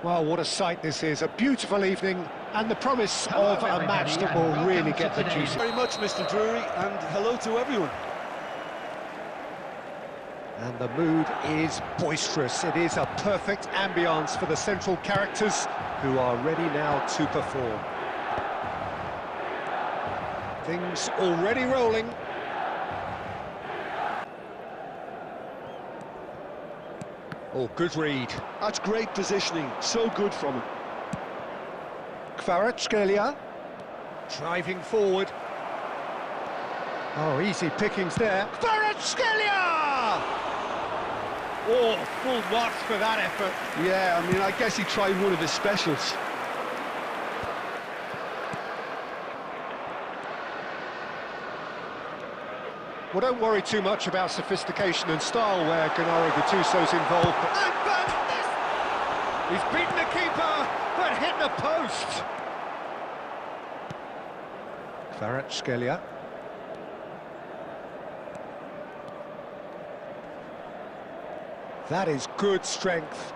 Well, what a sight this is. A beautiful evening and the promise of a match that will really get the juice. Very much, Mr. Drury, and hello to everyone. And the mood is boisterous. It is a perfect ambience for the central characters who are ready now to perform. Things already rolling. Oh, good read. That's great positioning, so good from him. Kvaratskhelia driving forward. Oh, easy pickings there. Kvaratskhelia! Oh, full marks for that effort. Yeah, I mean, I guess he tried one of his specials. Well, don't worry too much about sophistication and style where Gennaro Gattuso's involved. But he's beaten the keeper, but hit the post. Kvaratskhelia. That is good strength.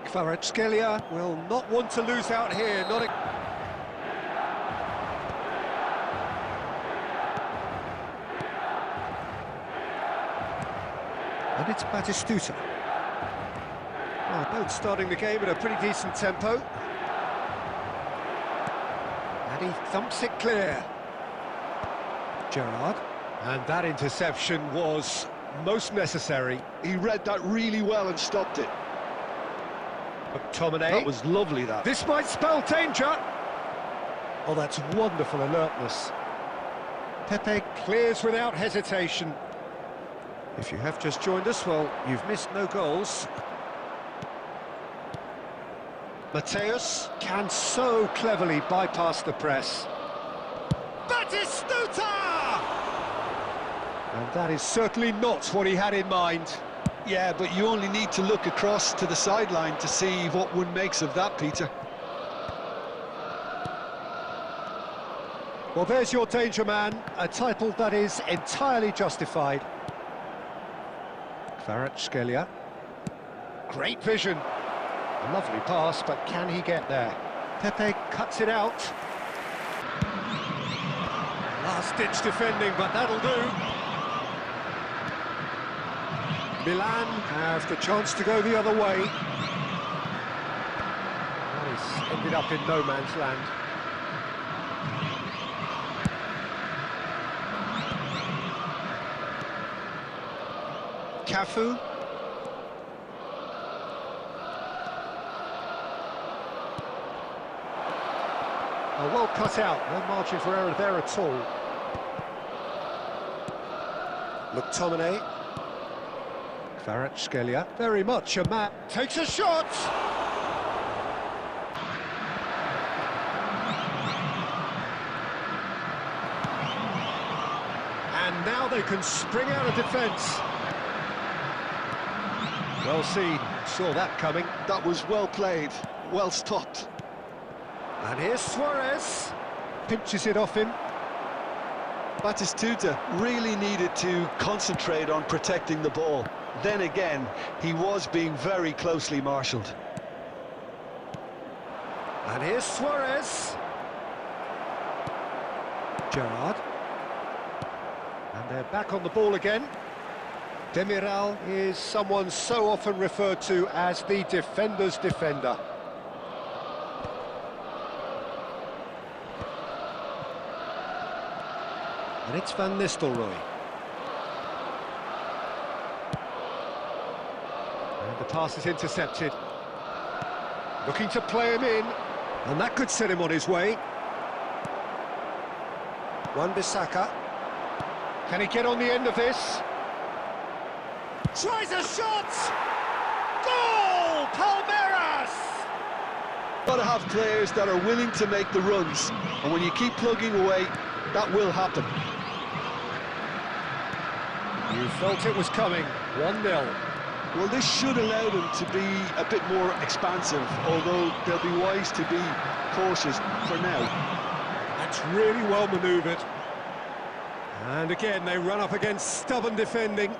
Kvaratskhelia will not want to lose out here. And it's Batistuta. Both starting the game at a pretty decent tempo. And he thumps it clear. Gerrard. And that interception was most necessary. He read that really well and stopped it. McTominay. That was lovely, that. This might spell danger. Oh, that's wonderful alertness. Pepe clears without hesitation. If you have just joined us, well, you've missed no goals. Mateus can so cleverly bypass the press. Batistuta! And that is certainly not what he had in mind. Yeah, but you only need to look across to the sideline to see what one makes of that, Peter. Well, there's your danger man, a title that is entirely justified. Kvaratskhelia. Great vision. A lovely pass, but can he get there? Pepe cuts it out. Last-ditch defending, but that'll do. Milan have the chance to go the other way. He's ended up in no man's land. Cafu. Oh, well cut out, no margin for error there at all. McTominay. Kvaratskhelia, very much a man. Takes a shot! And now they can spring out of defence. Well seen, saw that coming. That was well played, well stopped. And here's Suarez, pinches it off him. Batistuta really needed to concentrate on protecting the ball. Then again, he was being very closely marshalled. And here's Suarez. Gerrard. And they're back on the ball again. Demiral is someone so often referred to as the defender's defender. And it's Van Nistelrooy. And the pass is intercepted. Looking to play him in. And that could set him on his way. Wan-Bissaka. Can he get on the end of this? Tries a shot! Goal! Palmeiras! Got to have players that are willing to make the runs. And when you keep plugging away, that will happen. You felt it was coming. 1-0. Well, this should allow them to be a bit more expansive, although they'll be wise to be cautious for now. That's really well manoeuvred. And again, they run up against stubborn defending.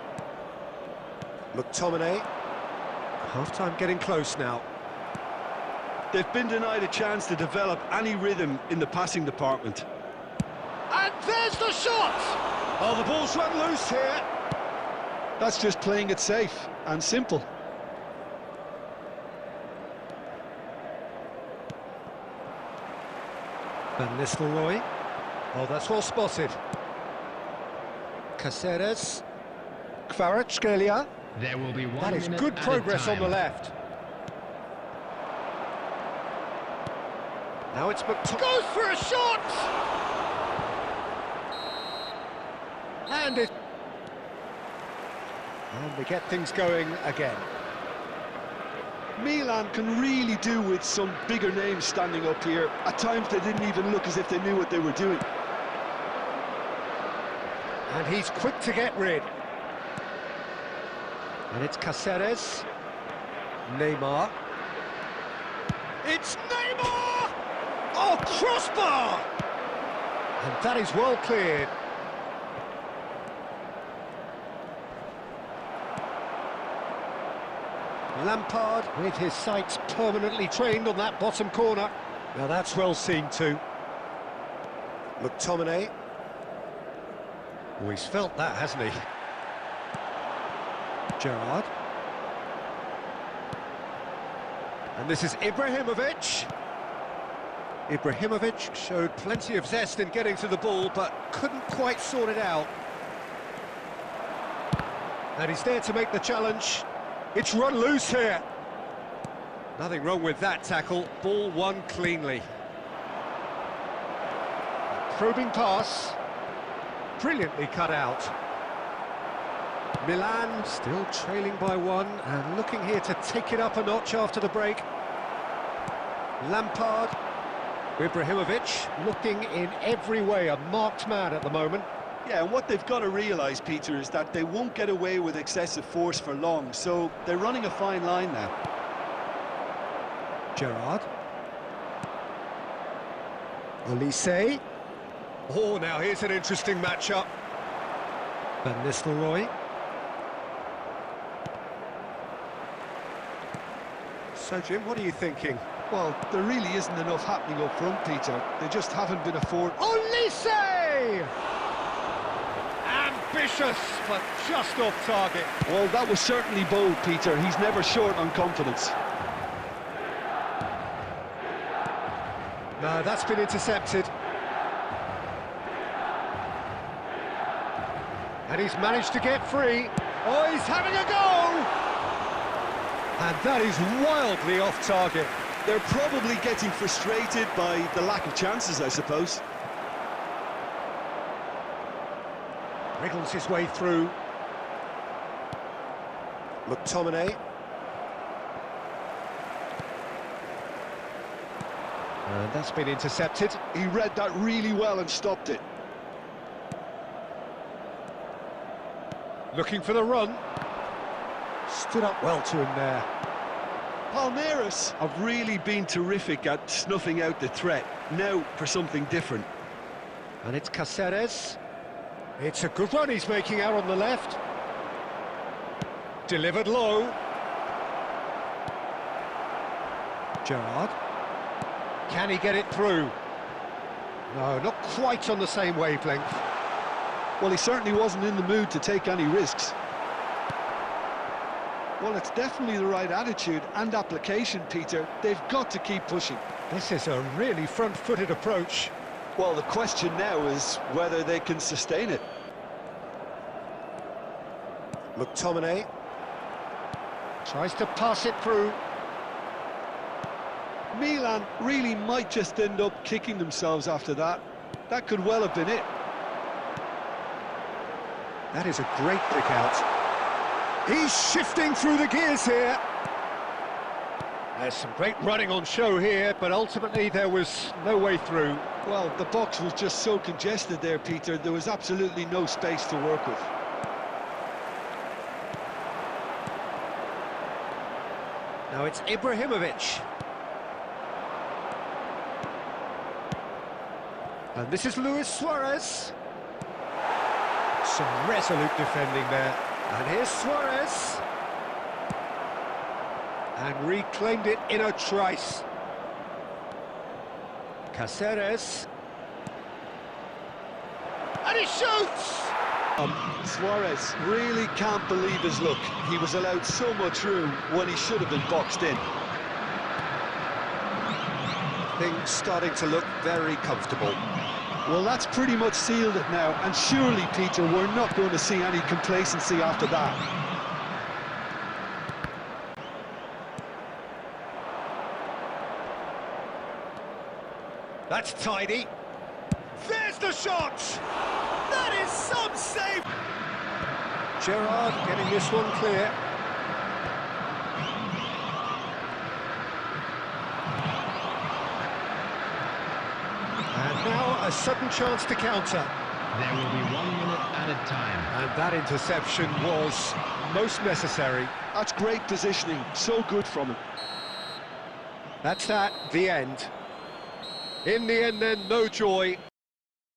McTominay. Half-time getting close now. They've been denied a chance to develop any rhythm in the passing department. And there's the shot! Oh, the ball's run loose here. That's just playing it safe and simple. Van Nistelrooy. Oh, that's well spotted. Caceres. Kvaratskhelia. There will be one. That is good progress on the left. Now it's McTominay. Goes for a shot! And we get things going again. Milan can really do with some bigger names standing up here. At times they didn't even look as if they knew what they were doing. And he's quick to get rid. And it's Caceres. Neymar. It's Neymar! Oh, crossbar! And that is well cleared. Lampard with his sights permanently trained on that bottom corner. Now that's well seen too. McTominay. Oh, he's felt that, hasn't he? Gerrard. And this is Ibrahimovic. Ibrahimovic showed plenty of zest in getting to the ball, but couldn't quite sort it out. And he's there to make the challenge. It's run loose here. Nothing wrong with that tackle. Ball won cleanly. Probing pass. Brilliantly cut out. Milan still trailing by one and looking here to take it up a notch after the break. Lampard. Ibrahimovic looking in every way a marked man at the moment. Yeah, and what they've got to realise, Peter, is that they won't get away with excessive force for long, so they're running a fine line now. Gerrard. Olise. Oh, now here's an interesting matchup. Van Nistelrooy. So, Jim, what are you thinking? Well, there really isn't enough happening up front, Peter. They just haven't been afforded... Olise! Ambitious, but just off target. Well, that was certainly bold, Peter. He's never short on confidence. No, that's been intercepted. And he's managed to get free. Oh, he's having a go! And that is wildly off target. They're probably getting frustrated by the lack of chances, I suppose. Wriggles his way through. McTominay. And that's been intercepted. He read that really well and stopped it. Looking for the run. Stood up well to him there. Palmeiras have really been terrific at snuffing out the threat. Now for something different. And it's Caceres. It's a good run he's making out on the left. Delivered low. Gerrard. Can he get it through? No, not quite on the same wavelength. Well, he certainly wasn't in the mood to take any risks. Well, it's definitely the right attitude and application, Peter. They've got to keep pushing. This is a really front-footed approach. Well, the question now is whether they can sustain it. McTominay tries to pass it through. Milan really might just end up kicking themselves after that. That could well have been it. That is a great pick out. He's shifting through the gears here. There's some great running on show here, but ultimately there was no way through. Well, the box was just so congested there, Peter. There was absolutely no space to work with. Now it's Ibrahimovic. And this is Luis Suarez. Some resolute defending there. And here's Suarez. And reclaimed it in a trice. Cáceres. And he shoots! Suarez really can't believe his luck. He was allowed so much room when he should have been boxed in. Things starting to look very comfortable. Well, that's pretty much sealed it now, and surely, Peter, we're not going to see any complacency after that. That's tidy. There's the shot! That is some save! Gerrard getting this one clear. And now a sudden chance to counter. There will be 1 minute added time. And that interception was most necessary. That's great positioning, so good from him. That's that, the end. In the end then, no joy,